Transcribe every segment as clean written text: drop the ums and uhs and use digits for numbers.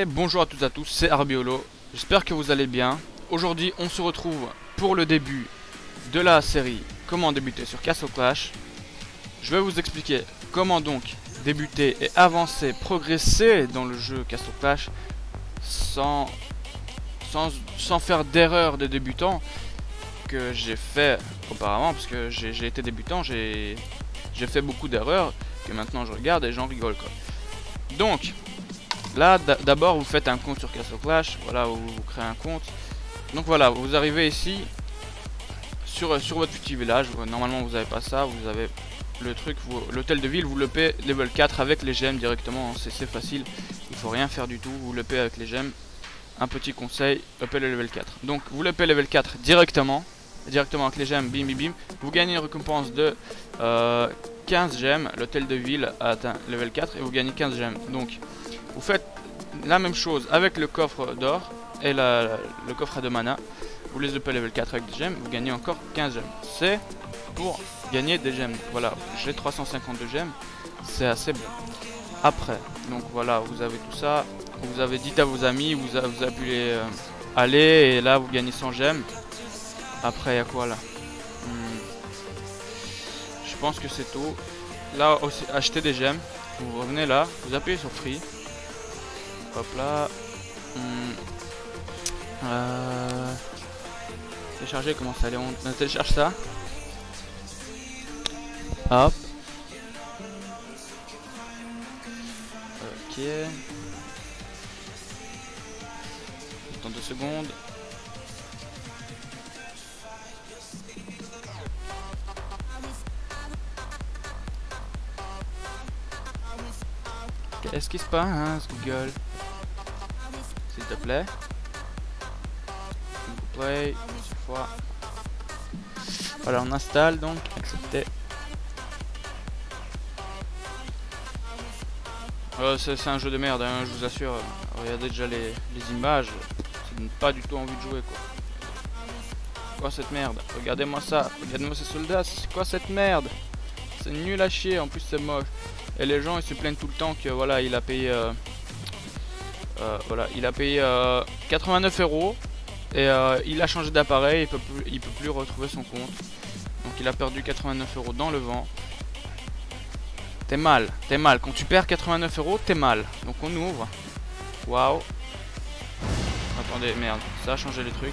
Et bonjour à toutes et à tous, c'est Arbiolo. J'espère que vous allez bien. Aujourd'hui, on se retrouve pour le début de la série Comment débuter sur Castle Clash. Je vais vous expliquer comment donc débuter et avancer, progresser dans le jeu Castle Clash sans faire d'erreur de débutant que j'ai fait auparavant, parce que j'ai été débutant, j'ai fait beaucoup d'erreurs que maintenant je regarde et j'en rigole quoi. Donc là d'abord vous faites un compte sur Castle Clash, voilà, vous créez un compte. Donc voilà, vous arrivez ici sur votre petit village. Normalement vous n'avez pas ça, vous avez le truc, l'hôtel de ville, vous le payez level 4 avec les gemmes directement, hein, c'est facile, il faut rien faire du tout, vous le payez avec les gemmes. Un petit conseil, upez le level 4. Donc vous le payez level 4 directement avec les gemmes, bim bim bim. Vous gagnez une récompense de 15 gemmes, l'hôtel de ville a atteint level 4 et vous gagnez 15 gemmes. Donc vous faites la même chose avec le coffre d'or et le coffre à 2 mana. Vous les upez level 4 avec des gemmes, vous gagnez encore 15 gemmes. C'est pour gagner des gemmes. Voilà, j'ai 352 gemmes, c'est assez bon. Après, donc voilà, vous avez tout ça. Vous avez dit à vos amis, vous appelez aller et là vous gagnez 100 gemmes. Après il y a quoi là? Je pense que c'est tout. Là aussi, acheter des gemmes. Vous revenez là, vous appuyez sur free. Hop là. Télécharger, comment ça allait? On télécharge ça. Hop. Ok. Dans 2 secondes. Qu'est-ce qui se passe, Google? S'il te plaît. Play, cette fois. Voilà, on installe donc, accepter. C'est un jeu de merde, hein, je vous assure. Regardez déjà les images, ça donne pas du tout envie de jouer quoi. C'est quoi cette merde? Regardez-moi ça, regardez-moi ces soldats, c'est quoi cette merde? C'est nul à chier, en plus c'est moche. Et les gens ils se plaignent tout le temps que voilà, il a payé 89 € et il a changé d'appareil, il peut plus retrouver son compte. Donc il a perdu 89 € dans le vent. T'es mal. Quand tu perds 89 €, t'es mal. Donc on ouvre. Waouh. Attendez, merde, ça a changé les trucs.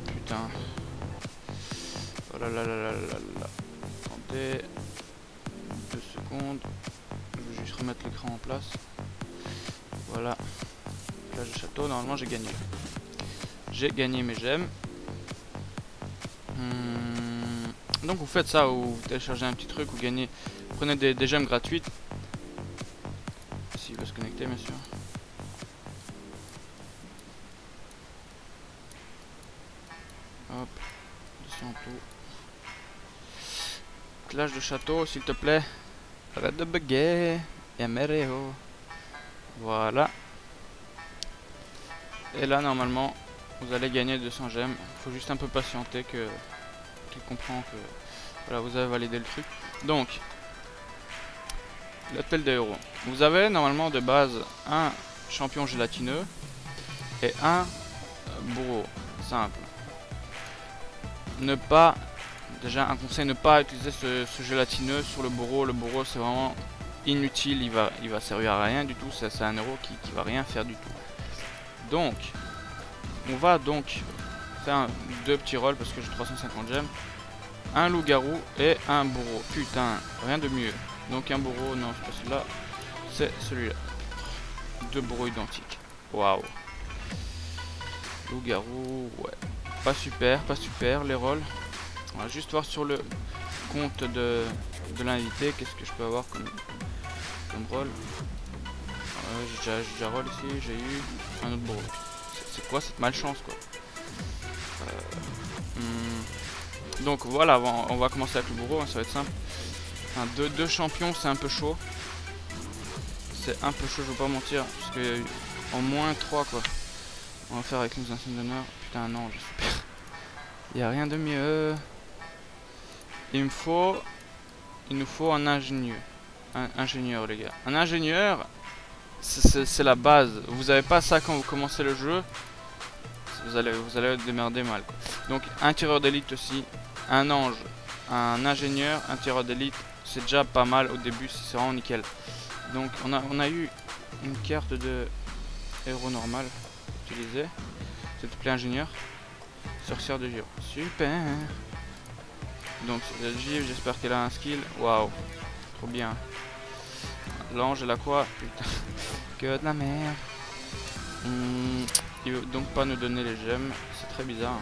Putain. Oh là là là là là là. Attendez. 2 secondes. Je vais juste remettre l'écran en place. Voilà. Là, le château, normalement j'ai gagné. J'ai gagné mes gemmes. Donc vous faites ça, ou vous téléchargez un petit truc, vous gagnez, vous prenez des gemmes gratuites. S'il veut se connecter bien sûr. Hop, descends tout. Clash de château s'il te plaît. Arrête de bugger. Yamereo. Voilà. Et là normalement vous allez gagner 200 gemmes. Il faut juste un peu patienter qu'il comprend que voilà, vous avez validé le truc. Donc l'hôtel des héros. Vous avez normalement de base un champion gélatineux et un bourreau simple. Ne pas, déjà un conseil, ne pas utiliser ce gélatineux sur le bourreau. Le bourreau c'est vraiment inutile, il va servir à rien du tout, c'est un héros qui va rien faire du tout. Donc on va donc faire 2 petits rôles parce que j'ai 350 gemmes. Un loup-garou et un bourreau. Putain, rien de mieux. Donc un bourreau, non c'est pas celui-là, c'est celui-là. 2 bourreaux identiques. Waouh. Loup-garou, ouais. Pas super les rôles. On va juste voir sur le compte de l'invité qu'est-ce que je peux avoir comme rôle. J'ai déjà rôle ici, j'ai eu un autre bourreau. C'est quoi cette malchance quoi? Donc voilà, on va commencer avec le bourreau, hein, ça va être simple. Enfin, deux champions c'est un peu chaud. C'est un peu chaud, je veux pas mentir. Parce que en moins 3 quoi. On va faire avec nos insignes d'honneur. Putain non, je suis pire. Il n'y a rien de mieux. Il nous faut un ingénieux. ingénieur, les gars. Un ingénieur, c'est la base. Vous avez pas ça quand vous commencez le jeu, vous allez démerder mal, quoi. Donc un tireur d'élite aussi, un ange, un ingénieur, un tireur d'élite, c'est déjà pas mal au début, c'est vraiment nickel. Donc on a eu une carte de héros normal utilisée, s'il te plaît ingénieur, sorcière de gyro, super. Donc c'est la givre, j'espère qu'elle a un skill, waouh, trop bien. L'ange elle a quoi, putain, que de la merde. Il veut donc pas nous donner les gemmes, c'est très bizarre.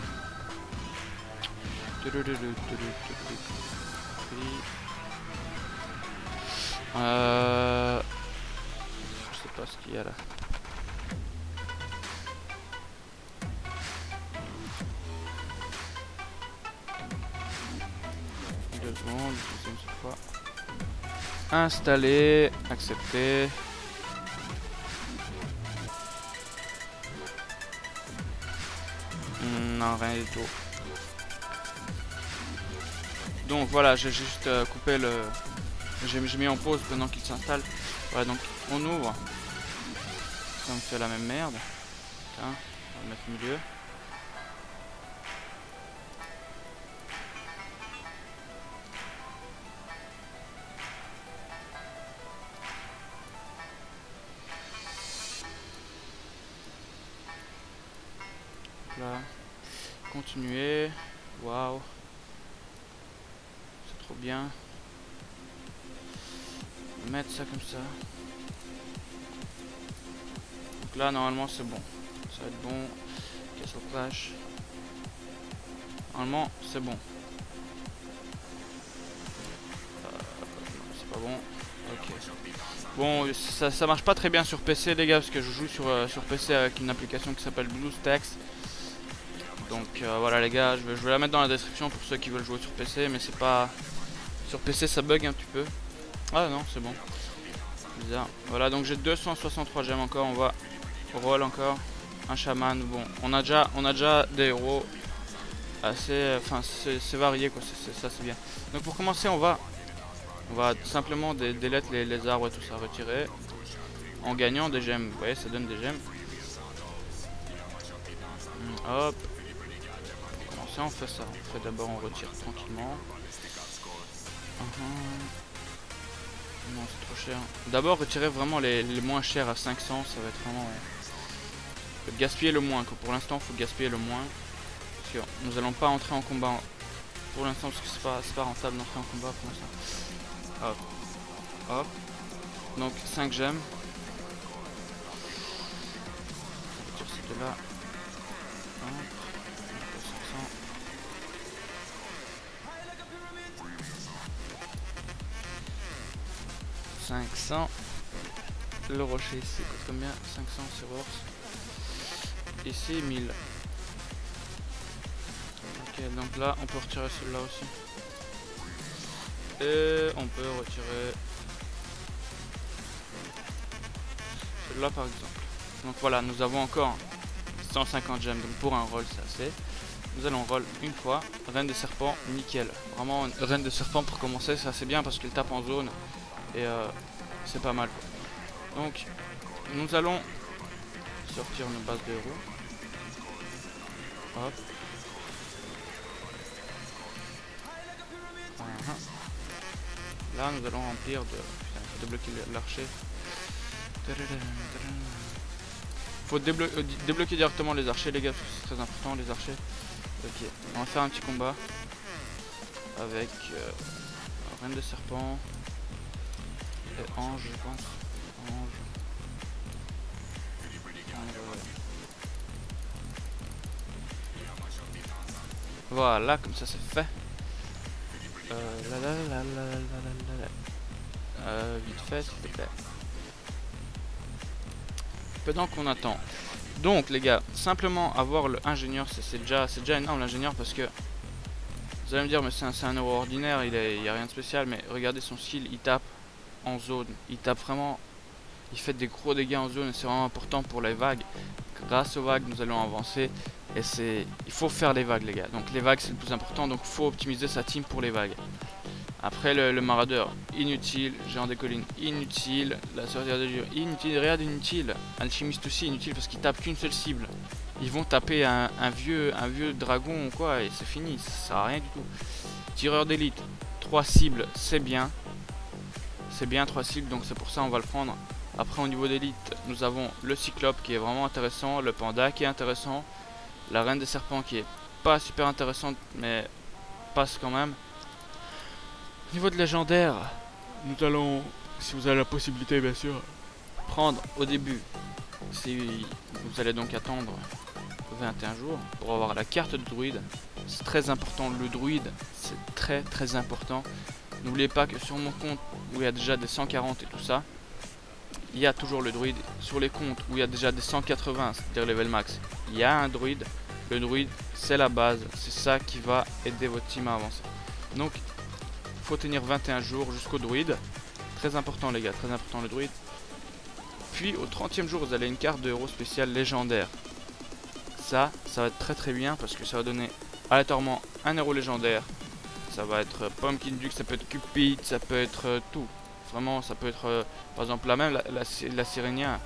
Je sais pas ce qu'il y a là. Deux secondes, deuxième cette fois. Installer, accepter. Non, rien du tout. Donc voilà, j'ai juste coupé le... J'ai mis en pause pendant qu'il s'installe. Voilà, donc on ouvre. Ça me fait la même merde. Tiens, on va le mettre au milieu. Là. Continuer. Waouh. C'est trop bien. Mettre ça comme ça. Donc là normalement c'est bon. Ça va être bon. Castle Clash. Normalement c'est bon. C'est pas bon. Ok. Bon, ça marche pas très bien sur PC les gars, parce que je joue sur PC avec une application qui s'appelle BlueStacks. Donc voilà les gars, je vais la mettre dans la description pour ceux qui veulent jouer sur PC, mais c'est pas... Sur PC ça bug un petit peu. Ah non, c'est bon. Bizarre. Voilà, donc j'ai 263 gemmes encore, on va roll encore. Un chaman, bon, on a déjà des héros assez... Enfin, c'est varié quoi, ça c'est bien. Donc pour commencer, on va simplement delete les arbres et tout ça, retirer. En gagnant des gemmes, vous voyez, ça donne des gemmes. Hop. Pour commencer, on fait ça. On fait d'abord, on retire tranquillement. Non, c'est trop cher. D'abord, retirer vraiment les moins chers à 500, ça va être vraiment... Faut gaspiller le moins, quoi. Pour l'instant, il faut gaspiller le moins. Parce que nous allons pas entrer en combat pour l'instant, parce que c'est pas rentable d'entrer en combat pour l'instant. Hop. Hop. Donc 5 gemmes. On retire ces deux là. 500. Le rocher ici coûte combien? 500 sur Ors. Ici 1000. Ok, donc là on peut retirer celui-là aussi. Et on peut retirer celui-là par exemple. Donc voilà, nous avons encore 150 gemmes. Donc pour un roll c'est assez. Nous allons roll une fois. Reine de serpent, nickel. Vraiment une reine de serpent pour commencer, c'est assez bien parce qu'il tape en zone. Et c'est pas mal. Donc nous allons sortir nos bases de héros. Hop. Là nous allons remplir de... Putain, il faut débloquer l'archer. Faut débloquer directement les archers les gars, c'est très important les archers. Ok, on va faire un petit combat avec reine de serpent et ange je pense. Ange. Voilà, comme ça c'est fait. Vite fait s'il te plaît. Pendant qu'on attend. Donc les gars, simplement avoir le ingénieur, c'est déjà énorme l'ingénieur, parce que vous allez me dire mais c'est un héros ordinaire, il y a rien de spécial, mais regardez son skill, il tape en zone, il tape vraiment, il fait des gros dégâts en zone et c'est vraiment important pour les vagues. Grâce aux vagues nous allons avancer et il faut faire les vagues les gars, donc les vagues c'est le plus important, donc il faut optimiser sa team pour les vagues. Après le Marauder, inutile. Géant des collines, inutile. La sorcière de Dieu, inutile. Rien d'inutile. Alchimiste aussi, inutile parce qu'ils tapent qu'une seule cible. Ils vont taper un vieux dragon ou quoi et c'est fini. Ça sert à rien du tout. Tireur d'élite, 3 cibles, c'est bien. C'est bien 3 cibles, donc c'est pour ça on va le prendre. Après au niveau d'élite, nous avons le Cyclope qui est vraiment intéressant. Le Panda qui est intéressant. La Reine des Serpents qui est pas super intéressante mais passe quand même. Au niveau de légendaire, nous allons, si vous avez la possibilité bien sûr, prendre au début, si vous allez donc attendre 21 jours pour avoir la carte de druide. C'est très important, le druide c'est très important. N'oubliez pas que sur mon compte où il y a déjà des 140 et tout ça, il y a toujours le druide. Sur les comptes où il y a déjà des 180, c'est-à-dire level max, il y a un druide. Le druide c'est la base, c'est ça qui va aider votre team à avancer. Donc faut tenir 21 jours jusqu'au druide. Très important les gars, très important le druide. Puis au 30e jour vous avez une carte de héros spécial légendaire. Ça va être très bien parce que ça va donner aléatoirement un héros légendaire. Ça va être Pumpkin Duke, ça peut être Cupid, ça peut être tout. Vraiment ça peut être par exemple là même la Sirénia.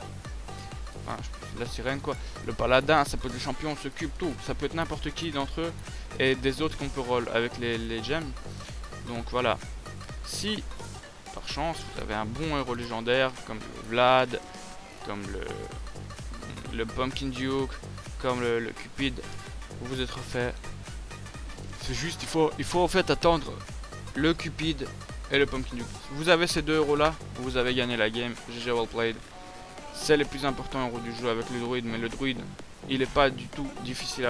Enfin la sirène quoi. Le paladin, ça peut être le champion, ce cube, tout. Ça peut être n'importe qui d'entre eux. Et des autres qu'on peut roll avec les gemmes. Donc voilà. Si par chance vous avez un bon héros légendaire comme le Vlad, comme le Pumpkin Duke, comme le Cupid, vous vous êtes refait. C'est juste il faut en fait attendre le Cupid et le Pumpkin Duke. Si vous avez ces deux héros là, vous avez gagné la game. GG well played. C'est les plus importants héros du jeu avec le druide, mais le druide il est pas du tout difficile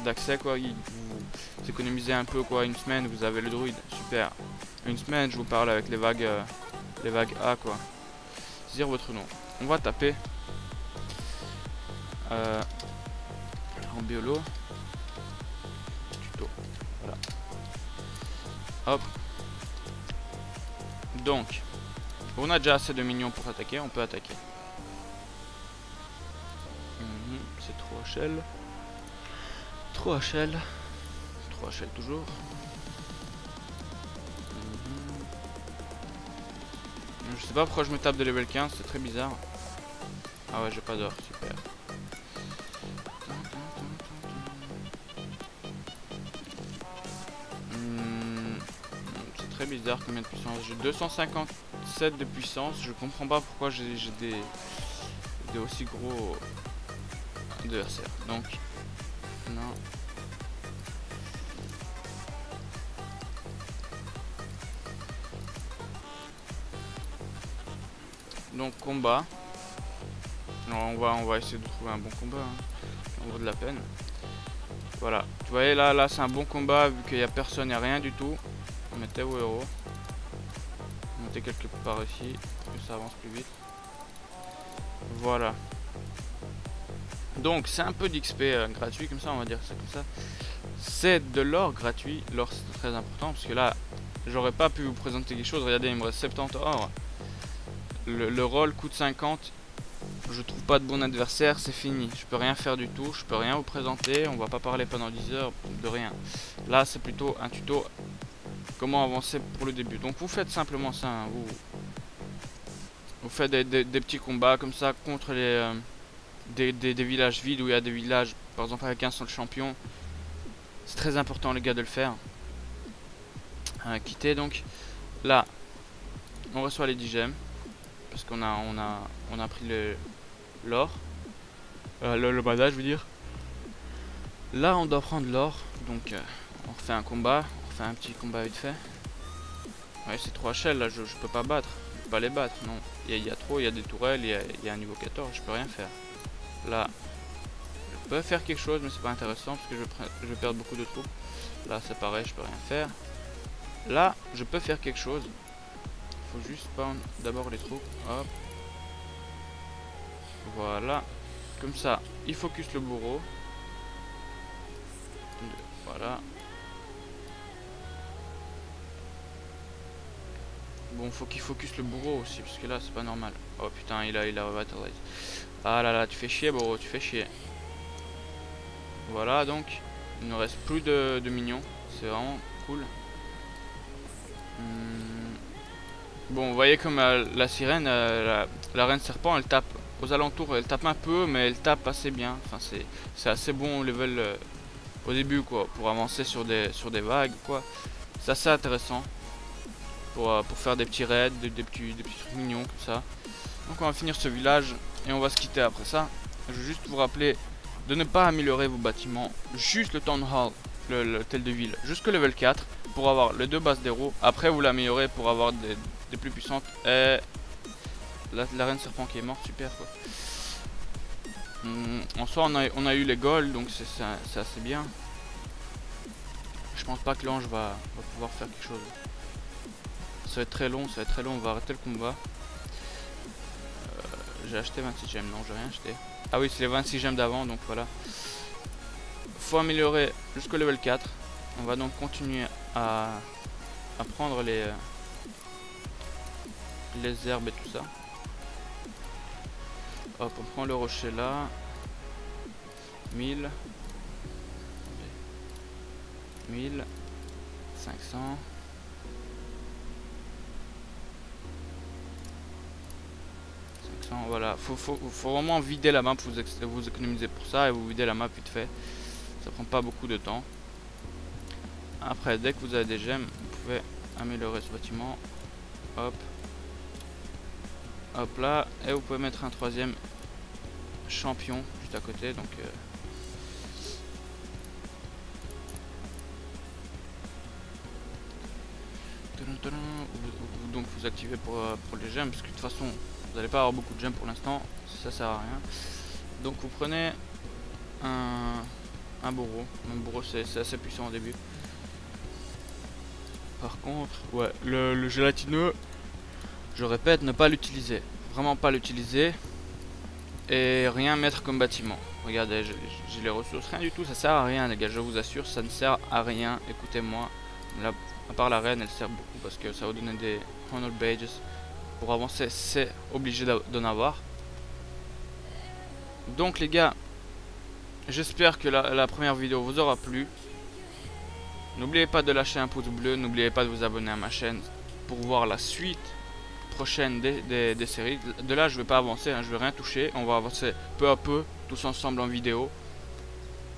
d'accès quoi. Vous économisez un peu quoi, une semaine vous avez le druide, super. Une semaine je vous parle avec les vagues A quoi. Dire votre nom. On va taper en biolo. Tuto. Voilà. Hop. Donc, on a déjà assez de minions pour attaquer, on peut attaquer. C'est 3 HL. 3 HL. 3 HL toujours. Je sais pas pourquoi je me tape de level 15, c'est très bizarre. Ah ouais, j'ai pas d'or, super. C'est très bizarre combien de puissance. J'ai 257 de puissance, je comprends pas pourquoi j'ai des aussi gros adversaires. Donc, non. Donc combat. Alors, on va essayer de trouver un bon combat. On vaut de la peine. Voilà. Tu voyez là c'est un bon combat vu qu'il n'y a personne, il n'y a rien du tout. Mettez vos héros. Mettez quelque part ici. Que ça avance plus vite. Voilà. Donc c'est un peu d'XP gratuit comme ça, on va dire ça comme ça. C'est de l'or gratuit. L'or c'est très important parce que là j'aurais pas pu vous présenter quelque chose. Regardez, il me reste 70 or. Le roll coûte 50. Je trouve pas de bon adversaire, c'est fini. Je peux rien faire du tout, je peux rien vous présenter. On va pas parler pendant 10 heures de rien. Là c'est plutôt un tuto comment avancer pour le début. Donc vous faites simplement ça, hein. Vous faites des petits combats comme ça contre les des villages vides où il y a des villages par exemple avec un seul champion. C'est très important les gars de le faire. Quitter donc. Là on reçoit les 10 gemmes parce qu'on a pris l'or. Le badge je veux dire. Là on doit prendre l'or. Donc on refait un combat. On refait un petit combat vite fait. Ouais c'est 3 shells là, je peux pas battre. Je peux pas les battre, non. Il y a trop, il y a des tourelles, il y a un niveau 14, je peux rien faire. Là je peux faire quelque chose mais c'est pas intéressant parce que je vais perdre beaucoup de troupes. Là c'est pareil, je peux rien faire. Là je peux faire quelque chose. Faut juste spawn d'abord les troupes. Hop. Voilà. Comme ça, il focus le bourreau. Voilà. Bon, faut qu'il focus le bourreau aussi, parce que là, c'est pas normal. Oh putain, il a revitalize. Ah là là, tu fais chier, bourreau, tu fais chier. Voilà, donc, il ne reste plus de minions. C'est vraiment cool. Bon, vous voyez comme la sirène, la reine serpent, elle tape aux alentours, elle tape un peu, mais elle tape assez bien. Enfin, c'est assez bon level au début, quoi, pour avancer sur des vagues, quoi. C'est assez intéressant pour faire des petits raids, des petits trucs mignons comme ça. Donc on va finir ce village et on va se quitter après ça. Je veux juste vous rappeler de ne pas améliorer vos bâtiments, juste le Town Hall, l'hôtel de ville, jusque level 4 pour avoir les 2 bases d'héros. Après vous l'améliorez pour avoir des plus puissantes. Et la reine serpent qui est morte, super quoi. En soi on a eu les gold, donc c'est assez bien. Je pense pas que l'ange va pouvoir faire quelque chose. Ça va être très long, on va arrêter le combat. J'ai acheté 26 gemmes, non j'ai rien acheté. Ah oui, c'est les 26 gemmes d'avant, donc voilà. Faut améliorer jusqu'au level 4. On va donc continuer à prendre les herbes et tout ça. Hop, on prend le rocher là. 1000. 1500. Voilà, faut vraiment vider la map, vous économisez pour ça et vous videz la map vite fait. Ça prend pas beaucoup de temps. Après, dès que vous avez des gemmes, vous pouvez améliorer ce bâtiment. Hop. Hop là. Et vous pouvez mettre un 3e champion juste à côté. Donc, vous activez pour les gemmes. Parce que de toute façon, vous n'allez pas avoir beaucoup de gemmes pour l'instant. Ça sert à rien. Donc, vous prenez un bourreau. Un bourreau, c'est assez puissant au début. Par contre, ouais, le gélatineux, je répète, ne pas l'utiliser. Vraiment pas l'utiliser. Et rien mettre comme bâtiment. Regardez, j'ai les ressources, rien du tout, ça sert à rien les gars, je vous assure, ça ne sert à rien. Écoutez-moi, là, à part la reine, elle sert beaucoup parce que ça va vous donner des honor badges. Pour avancer, c'est obligé d'en avoir. Donc les gars, j'espère que la première vidéo vous aura plu. N'oubliez pas de lâcher un pouce bleu, n'oubliez pas de vous abonner à ma chaîne pour voir la suite prochaine des séries. De là je vais pas avancer, hein, je vais rien toucher, on va avancer peu à peu, tous ensemble en vidéo.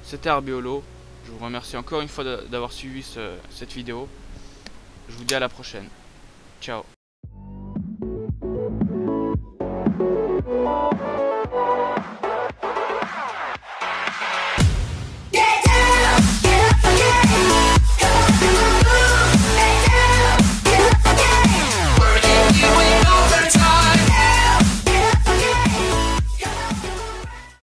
C'était Arbiolo, je vous remercie encore une fois d'avoir suivi cette vidéo. Je vous dis à la prochaine, ciao.